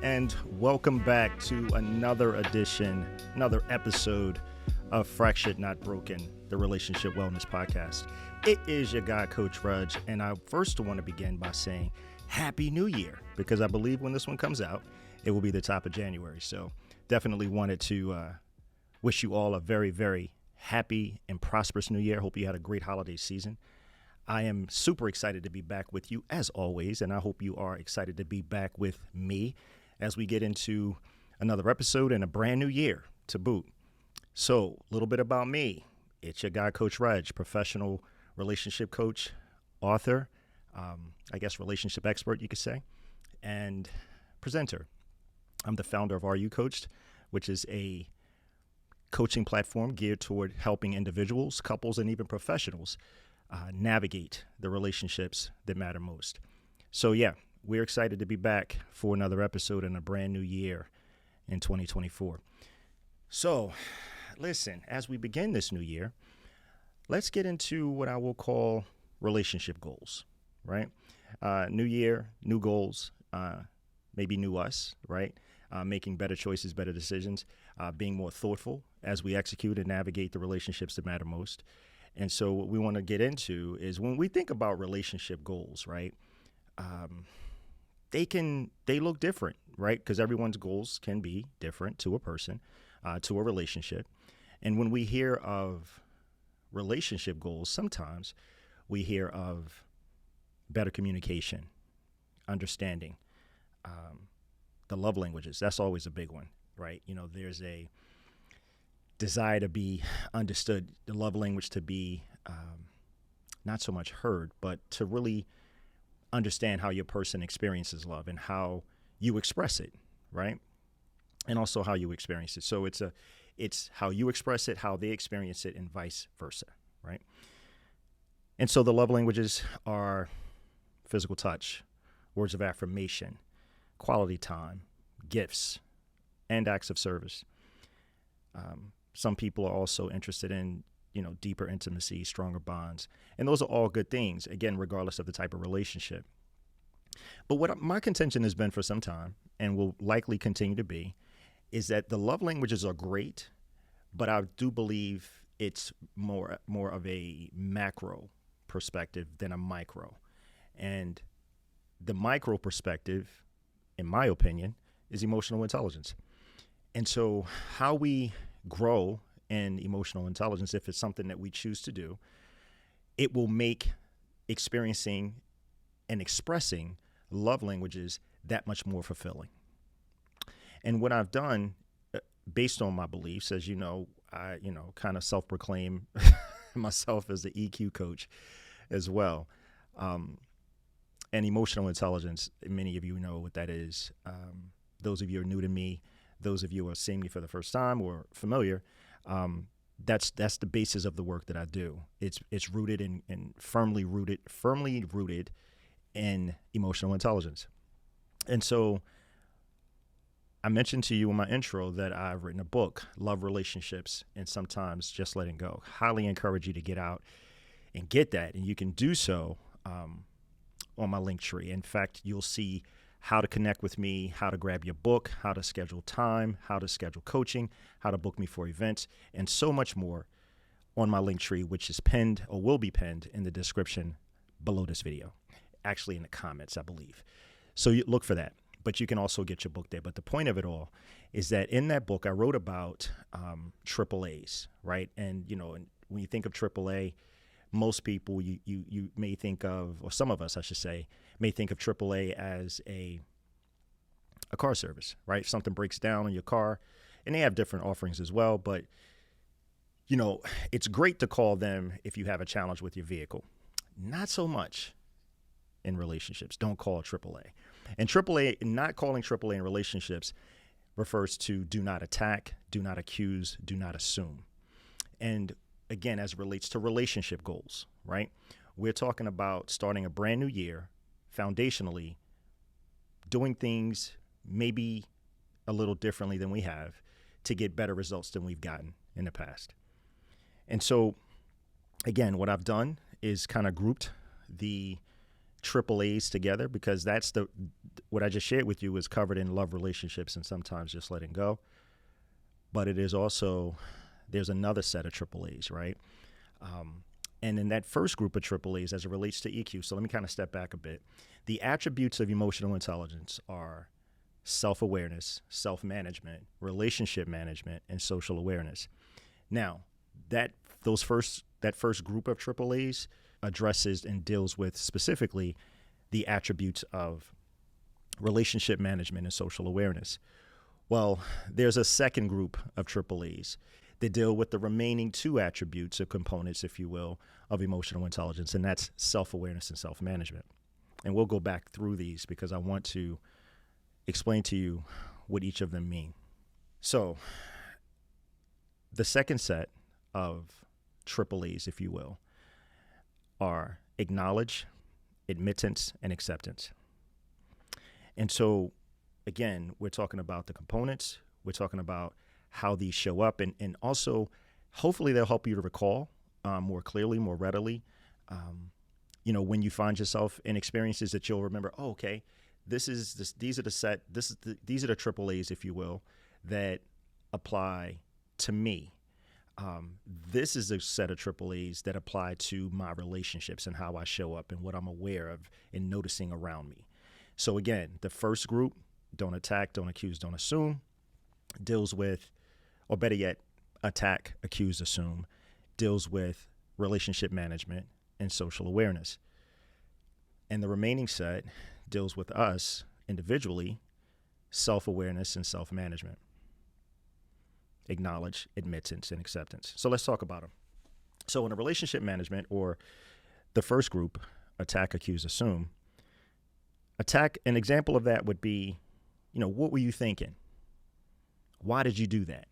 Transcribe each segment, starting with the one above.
and welcome back to another episode of Fractured Not Broken, the Relationship Wellness Podcast. It is your guy, Coach Reg, and I first want to begin by saying Happy New Year, because I believe when this one comes out, it will be the top of January. So definitely wanted to wish you all a very, very happy and prosperous New Year. Hope you had a great holiday season. I am super excited to be back with you as always, and I hope you are excited to be back with me as we get into another episode and a brand new year to boot. So, a little bit about me. It's your guy, Coach Reg, professional relationship coach, author, relationship expert, you could say, and presenter. I'm the founder of Are You Coached, which is a coaching platform geared toward helping individuals, couples, and even professionals navigate the relationships that matter most. So yeah, we're excited to be back for another episode in a brand new year in 2024. So listen, as we begin this new year, let's get into what I will call relationship goals, right? New year, new goals, maybe new us, right? Making better choices, better decisions, being more thoughtful as we execute and navigate the relationships that matter most. And so what we want to get into is when we think about relationship goals, right? They look different, right? Because everyone's goals can be different to a person, to a relationship. And when we hear of relationship goals, sometimes we hear of better communication, understanding, the love languages. That's always a big one, right? You know, there's a desire to be understood, the love language to be not so much heard, but to really understand how your person experiences love and how you express it, right? And also how you experience it. So it's how you express it, how they experience it, and vice versa, right? And so the love languages are physical touch, words of affirmation, quality time, gifts, and acts of service. Some people are also interested in, deeper intimacy, stronger bonds. And those are all good things, again, regardless of the type of relationship. But what my contention has been for some time, and will likely continue to be, is that the love languages are great, but I do believe it's more of a macro perspective than a micro. And the micro perspective, in my opinion, is emotional intelligence. And so how we grow in emotional intelligence, if it's something that we choose to do, it will make experiencing and expressing love languages that much more fulfilling. And what I've done, based on my beliefs, as you know, I kind of self-proclaim myself as the EQ coach as well. And emotional intelligence, many of you know what that is. Those of you who are new to me, those of you who are seeing me for the first time or familiar, that's the basis of the work that I do. It's rooted in firmly rooted in emotional intelligence. And so I mentioned to you in my intro that I've written a book, Love Relationships and Sometimes Just Letting Go. Highly encourage you to get out and get that. And you can do so on my Linktree. In fact, you'll see how to connect with me, how to grab your book, how to schedule time, how to schedule coaching, how to book me for events, and so much more on my Linktree, which is pinned or will be pinned in the description below this video. Actually, in the comments, I believe. So you look for that. But you can also get your book there. But the point of it all is that in that book, I wrote about AAAs, right? And, when you think of AAA, most people you may think of, or some of us, I should say, may think of AAA as a car service, right? If something breaks down on your car, and they have different offerings as well. But, it's great to call them if you have a challenge with your vehicle. Not so much in relationships. Don't call AAA. And AAA, not calling AAA in relationships refers to do not attack, do not accuse, do not assume. And again, as it relates to relationship goals, right? We're talking about starting a brand new year, foundationally, doing things maybe a little differently than we have to get better results than we've gotten in the past. And so, again, what I've done is kind of grouped the triple A's together, because that's what I just shared with you is covered in love, relationships, and sometimes just letting go. But it is also, there's another set of triple A's, right? And in that first group of triple A's as it relates to EQ, so let me kind of step back a bit. The attributes of emotional intelligence are self-awareness, self-management, relationship management, and social awareness. Now, that first group of triple A's addresses and deals with specifically the attributes of relationship management and social awareness. Well, there's a second group of triple A's that deal with the remaining two attributes or components, if you will, of emotional intelligence, and that's self-awareness and self-management. And we'll go back through these because I want to explain to you what each of them mean. So the second set of triple A's, if you will, are acknowledge, admittance, and acceptance. And so, again, we're talking about the components. We're talking about how these show up, and also, hopefully, they'll help you to recall more clearly, more readily. When you find yourself in experiences that you'll remember, oh, okay, these are the triple A's, if you will, that apply to me. This is a set of triple A's that apply to my relationships and how I show up and what I'm aware of and noticing around me. So again, the first group, don't attack, don't accuse, don't assume, deals with, or better yet, attack, accuse, assume, deals with relationship management and social awareness. And the remaining set deals with us individually, self-awareness and self-management. Acknowledge, admittance, and acceptance. So let's talk about them. So in a relationship management, or the first group, attack, accuse, assume, attack, an example of that would be, what were you thinking? Why did you do that?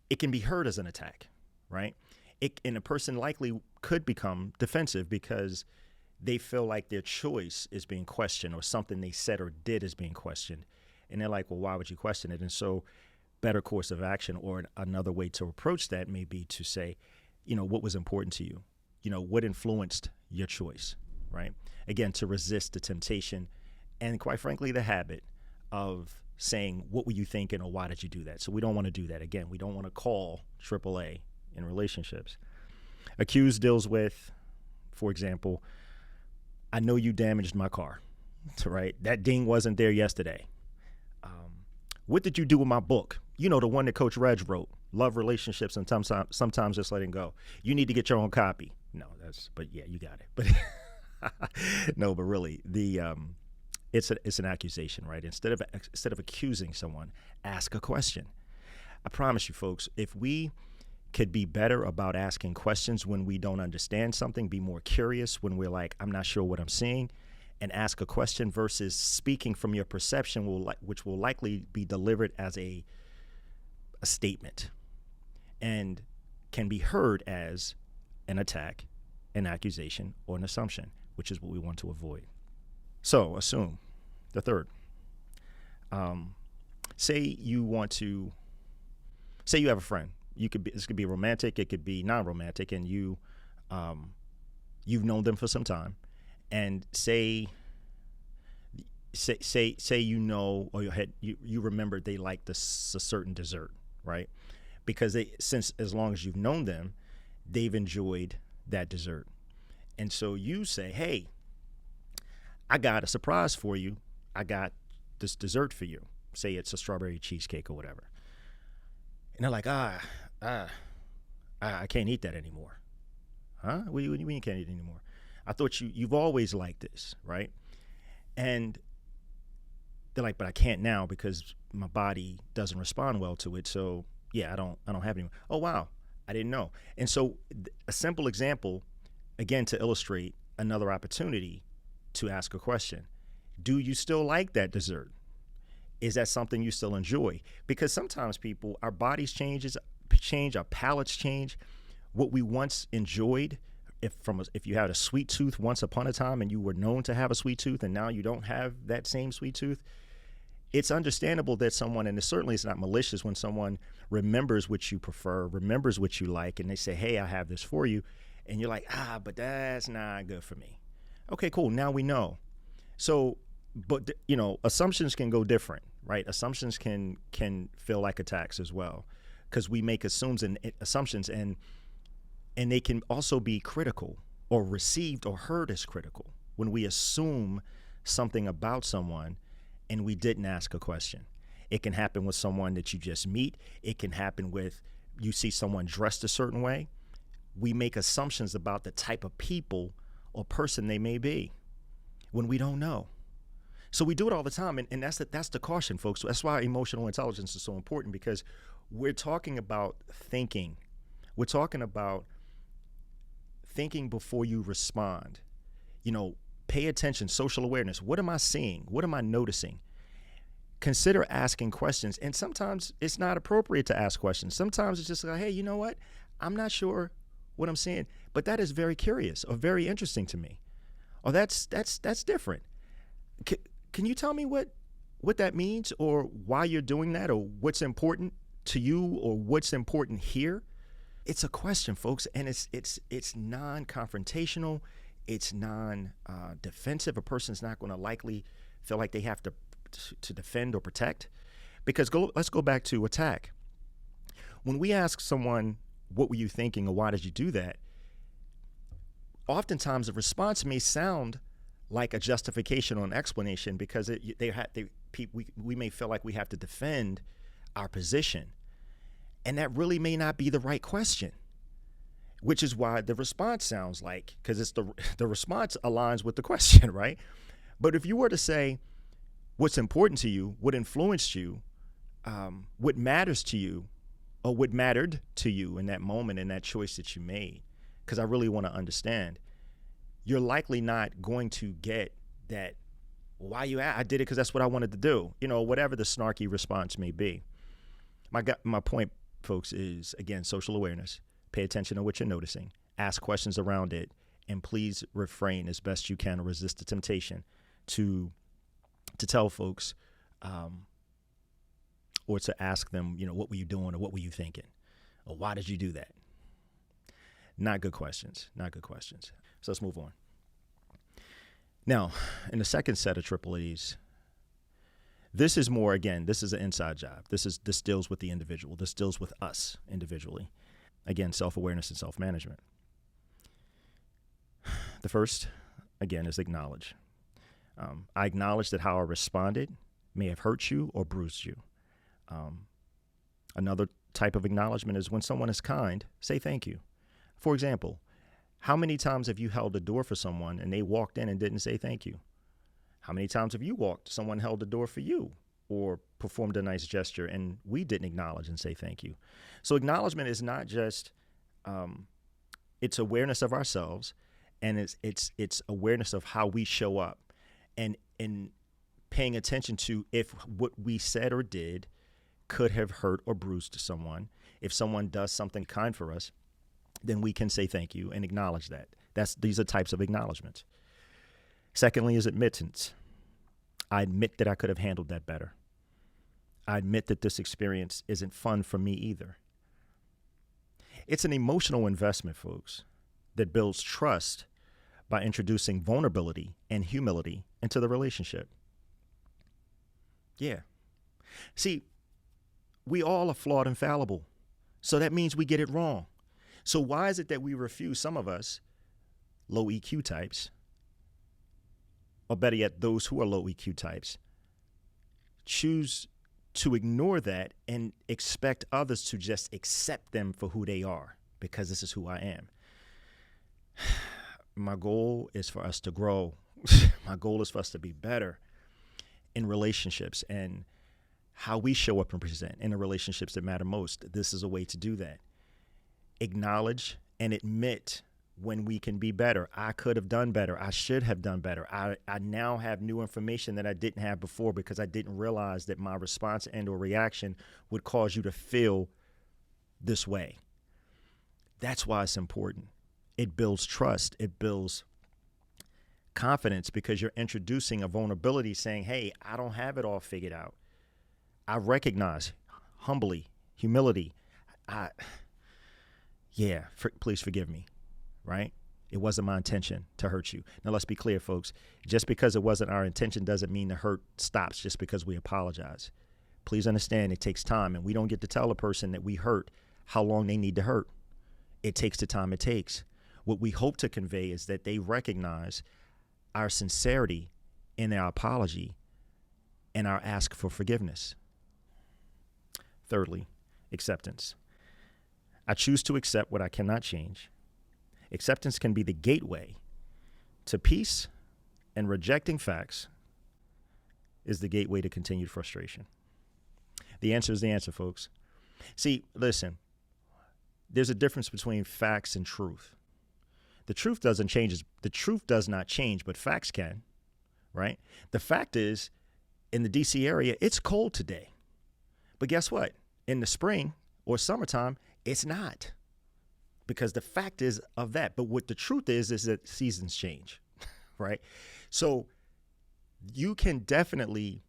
It can be heard as an attack, right? And a person likely could become defensive because they feel like their choice is being questioned or something they said or did is being questioned. And they're like, well, why would you question it? And so better course of action, or another way to approach that may be to say, what was important to you? What influenced your choice, right? Again, to resist the temptation and, quite frankly, the habit of saying, what were you thinking, or why did you do that? So we don't want to do that. Again, we don't want to call AAA in relationships. Accuse deals with, for example, I know you damaged my car, right? That ding wasn't there yesterday. What did you do with my book? The one that Coach Reg wrote, Love, Relationships, and Sometimes Just Letting Go. You need to get your own copy. But yeah, you got it. But no, but really, it's an accusation, right? Instead of accusing someone, ask a question. I promise you, folks, if we could be better about asking questions when we don't understand something, be more curious when we're like, I'm not sure what I'm seeing, and ask a question versus speaking from your perception, which will likely be delivered as a statement and can be heard as an attack, an accusation, or an assumption, which is what we want to avoid. So assume, the third. Say you have a friend. This could be romantic, it could be non-romantic, and you've known them for some time. And say or you remember they liked a certain dessert, right? Because since as long as you've known them, they've enjoyed that dessert. And so you say, hey, I got a surprise for you. I got this dessert for you. Say it's a strawberry cheesecake or whatever. And they're like, I can't eat that anymore. Huh? What do you mean you can't eat it anymore? I thought you've always liked this, right? And they're like, but I can't now because my body doesn't respond well to it. So yeah, I don't have it anymore. Oh, wow. I didn't know. And so a simple example, again, to illustrate another opportunity to ask a question. Do you still like that dessert? Is that something you still enjoy? Because sometimes our bodies change, our palates change. What we once enjoyed, if you had a sweet tooth once upon a time and you were known to have a sweet tooth and now you don't have that same sweet tooth, it's understandable that someone, and certainly it's not malicious when someone remembers what you prefer, remembers what you like, and they say, hey, I have this for you. and you're like, but that's not good for me. Okay, cool. Now we know. So, but assumptions can go different, right? Assumptions can feel like attacks as well, because we make assumptions, and they can also be critical or received or heard as critical when we assume something about someone and we didn't ask a question. It can happen with someone that you just meet. It can happen with you see someone dressed a certain way. We make assumptions about the type of people or person they may be when we don't know. So we do it all the time, and that's the caution, folks. That's why emotional intelligence is so important, because we're talking about thinking. We're talking about thinking before you respond. Pay attention, social awareness. What am I seeing? What am I noticing? Consider asking questions. And sometimes it's not appropriate to ask questions. Sometimes it's just like, hey, you know what? I'm not sure what I'm seeing, but that is very curious or very interesting to me. Or that's different. Can you tell me what that means, or why you're doing that, or what's important to you, or what's important here? It's a question, folks, and it's non-confrontational. It's non-defensive. A person's not going to likely feel like they have to defend or protect, because let's go back to attack. When we ask someone, what were you thinking, or why did you do that? Oftentimes the response may sound like a justification or an explanation, because we may feel like we have to defend our position, and that really may not be the right question, which is why the response sounds like, because it's the response aligns with the question, right? But if you were to say, what's important to you, what influenced you, what matters to you, or what mattered to you in that moment, in that choice that you made, because I really want to understand, you're likely not going to get that, why you I did it because that's what I wanted to do, whatever the snarky response may be. My point, folks, is, again, social awareness. Pay attention to what you're noticing. Ask questions around it, and please refrain as best you can, or resist the temptation to tell folks, or to ask them, what were you doing, or what were you thinking, or why did you do that? Not good questions. So let's move on. Now, in the second set of triple E's, this is more, again, this is an inside job. This deals with the individual. This deals with us individually. Again, self-awareness and self-management. The first, again, is acknowledge. I acknowledge that how I responded may have hurt you or bruised you. Another type of acknowledgement is when someone is kind, say thank you. For example, how many times have you held the door for someone and they walked in and didn't say thank you? How many times have you someone held the door for you or performed a nice gesture and we didn't acknowledge and say thank you? So acknowledgement is not just, it's awareness of ourselves, and it's awareness of how we show up, and paying attention to if what we said or did could have hurt or bruised someone. If someone does something kind for us, then we can say thank you and acknowledge that. These are types of acknowledgments. Secondly is admittance. I admit that I could have handled that better. I admit that this experience isn't fun for me either. It's an emotional investment, folks, that builds trust by introducing vulnerability and humility into the relationship. Yeah. See, we all are flawed and fallible, so that means we get it wrong. So why is it that we refuse, some of us, low EQ types, or better yet, those who are low EQ types, choose to ignore that and expect others to just accept them for who they are, because this is who I am? My goal is for us to grow. My goal is for us to be better in relationships and how we show up and present in the relationships that matter most. This is a way to do that. Acknowledge and admit when we can be better. I could have done better. I should have done better. I now have new information that I didn't have before, because I didn't realize that my response and or reaction would cause you to feel this way. That's why it's important. It builds trust. It builds confidence, because you're introducing a vulnerability, saying, hey, I don't have it all figured out. I recognize humbly, humility. Please forgive me, right? It wasn't my intention to hurt you. Now, let's be clear, folks. Just because it wasn't our intention doesn't mean the hurt stops just because we apologize. Please understand it takes time, and we don't get to tell a person that we hurt how long they need to hurt. It takes the time it takes. What we hope to convey is that they recognize our sincerity in our apology and our ask for forgiveness. Thirdly, acceptance. I choose to accept what I cannot change. Acceptance can be the gateway to peace, and rejecting facts is the gateway to continued frustration. The answer is the answer, folks. See, listen, there's a difference between facts and truth. The truth doesn't change. The truth does not change, but facts can, right? The fact is, in the DC area, it's cold today. But guess what? In the spring or summertime, it's not. Because the fact is of that. But what the truth is that seasons change, right? So you can definitely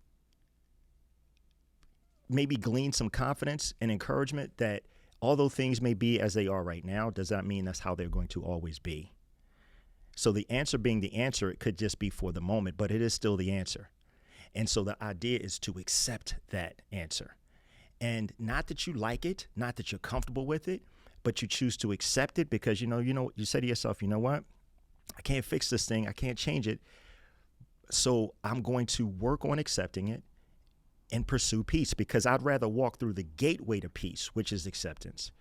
maybe glean some confidence and encouragement that although things may be as they are right now, does not mean that's how they're going to always be. So the answer being the answer, it could just be for the moment, but it is still the answer. And so the idea is to accept that answer. And not that you like it, not that you're comfortable with it, but you choose to accept it because, you say to yourself, you know what? I can't fix this thing. I can't change it. So I'm going to work on accepting it and pursue peace because I'd rather walk through the gateway to peace, which is acceptance,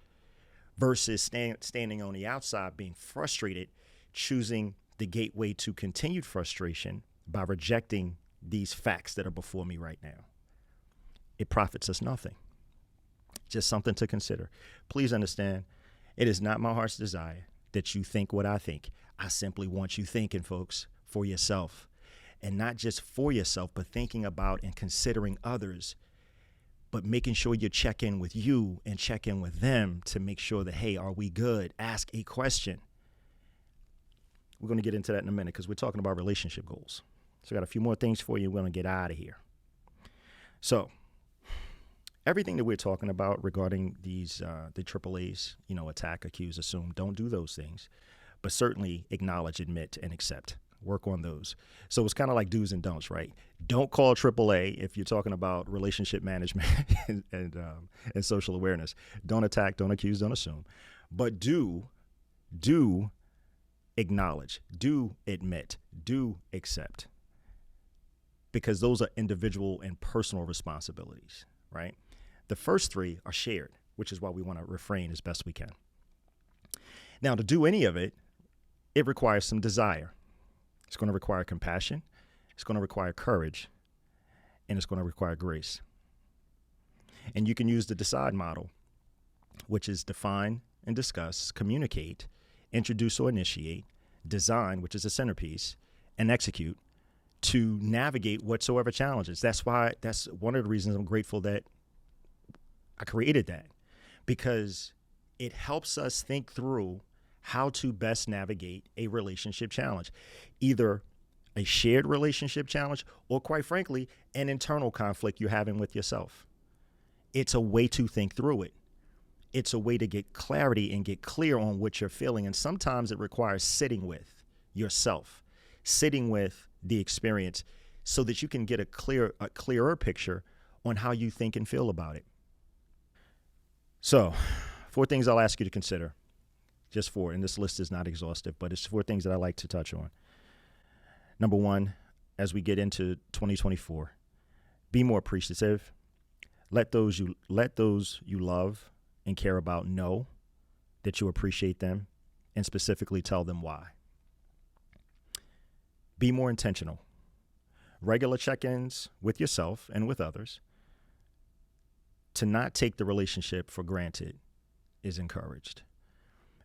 versus standing on the outside being frustrated, choosing the gateway to continued frustration by rejecting these facts that are before me right now. It profits us nothing. Just something to consider. Please understand, it is not my heart's desire that you think what I think. I simply want you thinking, folks, for yourself. And not just for yourself, but thinking about and considering others, but making sure you check in with you and check in with them to make sure that, hey, are we good? Ask a question. We're going to get into that in a minute because we're talking about relationship goals. So I got a few more things for you. We're going to get out of here. So everything that we're talking about regarding these, the AAAs, attack, accuse, assume, don't do those things, but certainly acknowledge, admit, and accept. Work on those. So it's kind of like do's and don'ts, right? Don't call AAA if you're talking about relationship management and social awareness. Don't attack, don't accuse, don't assume. But do acknowledge, do admit, do accept. Because those are individual and personal responsibilities, right? The first three are shared, which is why we want to refrain as best we can. Now, to do any of it, it requires some desire. It's going to require compassion. It's going to require courage. And it's going to require grace. And you can use the DECIDE model, which is define and discuss, communicate, introduce or initiate, design, which is a centerpiece, and execute to navigate whatsoever challenges. That's one of the reasons I'm grateful that I created that, because it helps us think through how to best navigate a relationship challenge, either a shared relationship challenge or, quite frankly, an internal conflict you're having with yourself. It's a way to think through it. It's a way to get clarity and get clear on what you're feeling. And sometimes it requires sitting with yourself, sitting with the experience so that you can get a clearer picture on how you think and feel about it. So 4 things I'll ask you to consider. Just 4, and this list is not exhaustive, but it's 4 things that I like to touch on. Number 1, as we get into 2024, be more appreciative. Let those you love and care about know that you appreciate them, and specifically tell them why. Be more intentional. Regular check-ins with yourself and with others. To not take the relationship for granted is encouraged.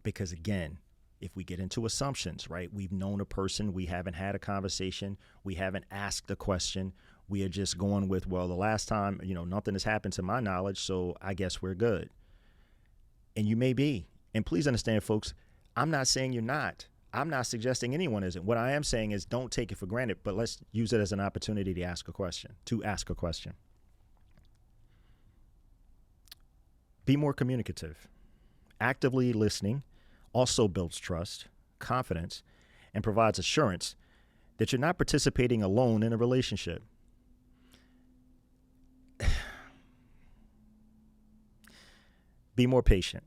Because again, if we get into assumptions, right? We've known a person, we haven't had a conversation, we haven't asked a question. We are just going with, well, the last time, nothing has happened to my knowledge, so I guess we're good. And you may be. And please understand, folks, I'm not saying you're not. I'm not suggesting anyone isn't. What I am saying is don't take it for granted, but let's use it as an opportunity to ask a question, Be more communicative. Actively listening also builds trust, confidence and provides assurance that you're not participating alone in a relationship. Be more patient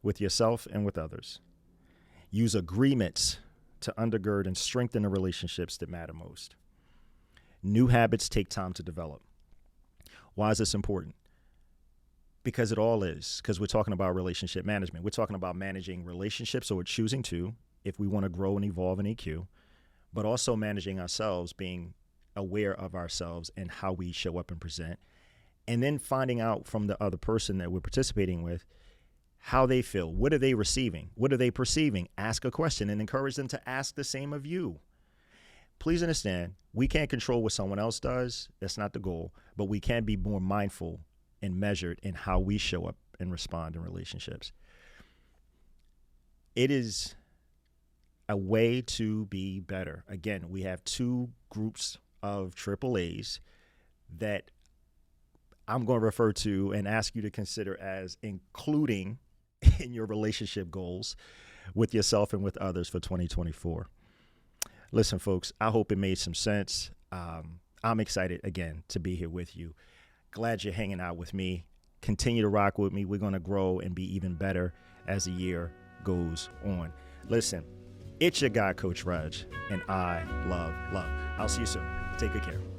with yourself and with others. Use agreements to undergird and strengthen the relationships that matter most. New habits take time to develop. Why is this important? Because it all is. Because we're talking about relationship management. We're talking about managing relationships, or we're choosing to, if we want to grow and evolve in EQ, but also managing ourselves, being aware of ourselves and how we show up and present, and then finding out from the other person that we're participating with how they feel. What are they receiving? What are they perceiving? Ask a question and encourage them to ask the same of you. Please understand, we can't control what someone else does. That's not the goal, but we can be more mindful and measured in how we show up and respond in relationships. It is a way to be better. Again, we have two groups of AAAs that I'm going to refer to and ask you to consider as including in your relationship goals with yourself and with others for 2024. Listen, folks, I hope it made some sense. I'm excited, again, to be here with you. Glad you're hanging out with me. Continue to rock with me. We're going to grow and be even better as the year goes on. Listen, it's your guy, Coach Reg, and I love love. I'll see you soon. Take good care.